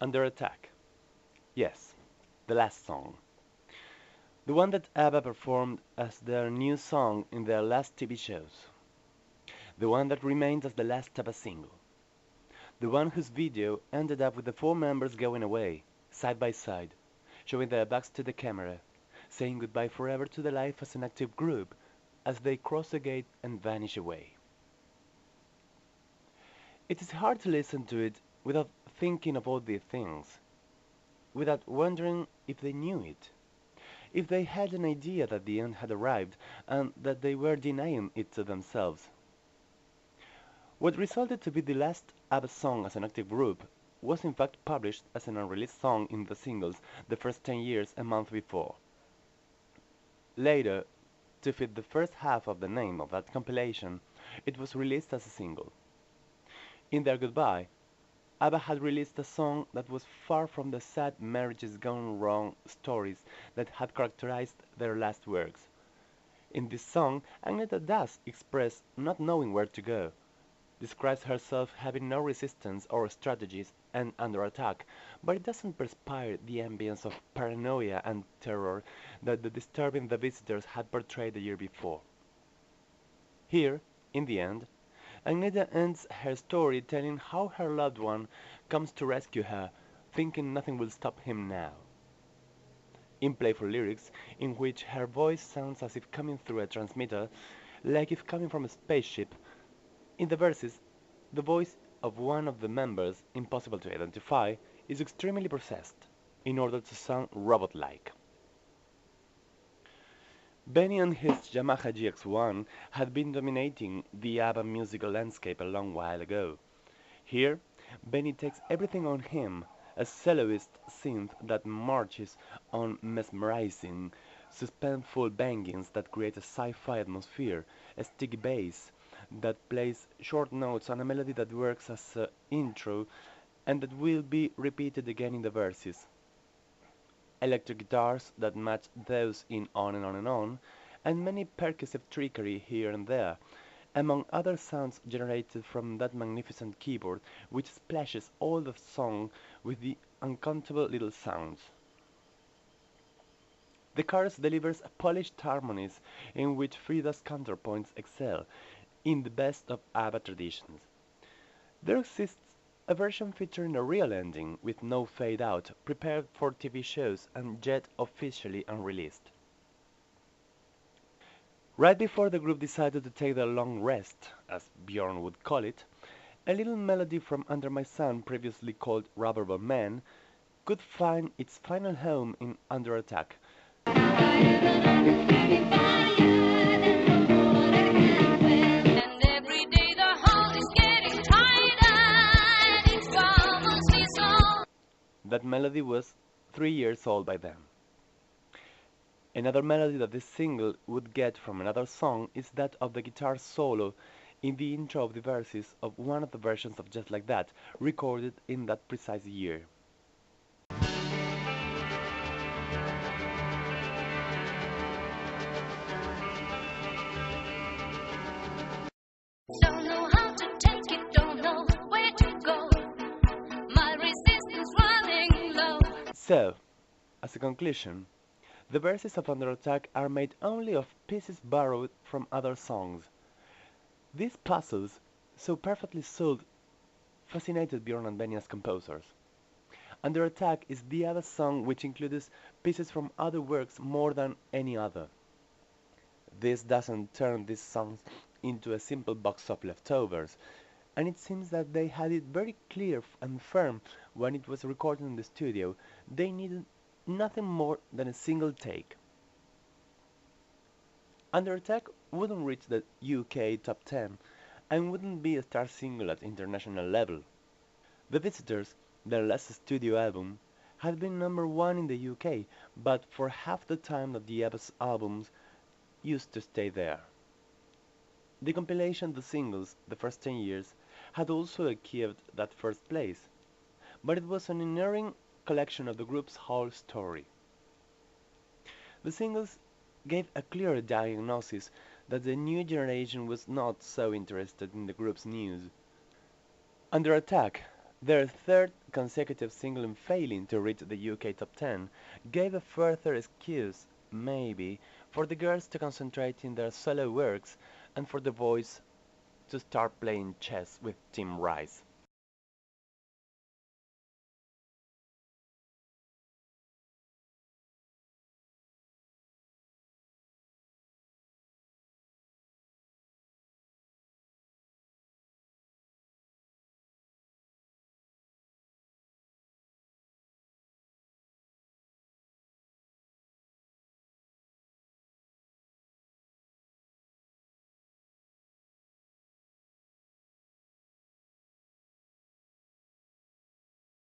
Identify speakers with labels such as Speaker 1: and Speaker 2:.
Speaker 1: Under Attack. Yes, the last song. The one that ABBA performed as their new song in their last TV shows. The one that remains as the last ABBA single. The one whose video ended up with the four members going away, side by side, showing their backs to the camera, saying goodbye forever to the life as an active group as they cross the gate and vanish away. It is hard to listen to it without thinking of all these things, without wondering if they knew it, if they had an idea that the end had arrived and that they were denying it to themselves. What resulted to be the last ABBA song as an active group was in fact published as an unreleased song in the singles the first 10 years a month before. Later, to fit the first half of the name of that compilation, it was released as a single. In their goodbye, ABBA had released a song that was far from the sad marriages gone wrong stories that had characterized their last works. In this song, Agneta does express not knowing where to go, describes herself having no resistance or strategies and under attack, but it doesn't perspire the ambience of paranoia and terror that the Disturbing the Visitors had portrayed the year before. Here, in the end, Agneta ends her story telling how her loved one comes to rescue her, thinking nothing will stop him now. In playful lyrics, in which her voice sounds as if coming through a transmitter, like if coming from a spaceship, in the verses, the voice of one of the members, impossible to identify, is extremely processed, in order to sound robot-like. Benny and his Yamaha GX1 had been dominating the ABBA musical landscape a long while ago. Here, Benny takes everything on him, a soloist synth that marches on mesmerizing, suspenseful bangings that create a sci-fi atmosphere, a sticky bass that plays short notes on a melody that works as an intro and that will be repeated again in the verses. Electric guitars that match those in On and On and On, and many percussive trickery here and there, among other sounds generated from that magnificent keyboard which splashes all the song with the uncountable little sounds. The chorus delivers polished harmonies in which Frida's counterpoints excel, in the best of ABBA traditions. There exists a version featuring a real ending with no fade out, prepared for TV shows and yet officially unreleased. Right before the group decided to take their long rest, as Bjorn would call it, a little melody from Under My Sun, previously called Rubberband Man, could find its final home in Under Attack. That melody was 3 years old by then. Another melody that this single would get from another song is that of the guitar solo in the intro of the verses of one of the versions of Just Like That, recorded in that precise year.
Speaker 2: Don't know how to take it, don't know where to go. My resistance running low.
Speaker 1: So, as a conclusion, the verses of Under Attack are made only of pieces borrowed from other songs. These puzzles, so perfectly solved, fascinated Bjorn and Benny as composers. Under Attack is the other song which includes pieces from other works more than any other. This doesn't turn these songs into a simple box of leftovers, and it seems that they had it very clear and firm when it was recorded in the studio. They needed nothing more than a single take. Under Attack wouldn't reach the UK top 10 and wouldn't be a star single at international level. The Visitors, their last studio album, had been number 1 in the UK, but for half the time that the ABBA's albums used to stay there. The compilation The Singles, the first 10 years, had also achieved that first place, but it was an unerring collection of the group's whole story. The singles gave a clear diagnosis that the new generation was not so interested in the group's news. Under Attack Their third consecutive single in failing to reach the UK top 10 gave a further excuse, maybe, for the girls to concentrate in their solo works and for the boys to start playing chess with Tim Rice.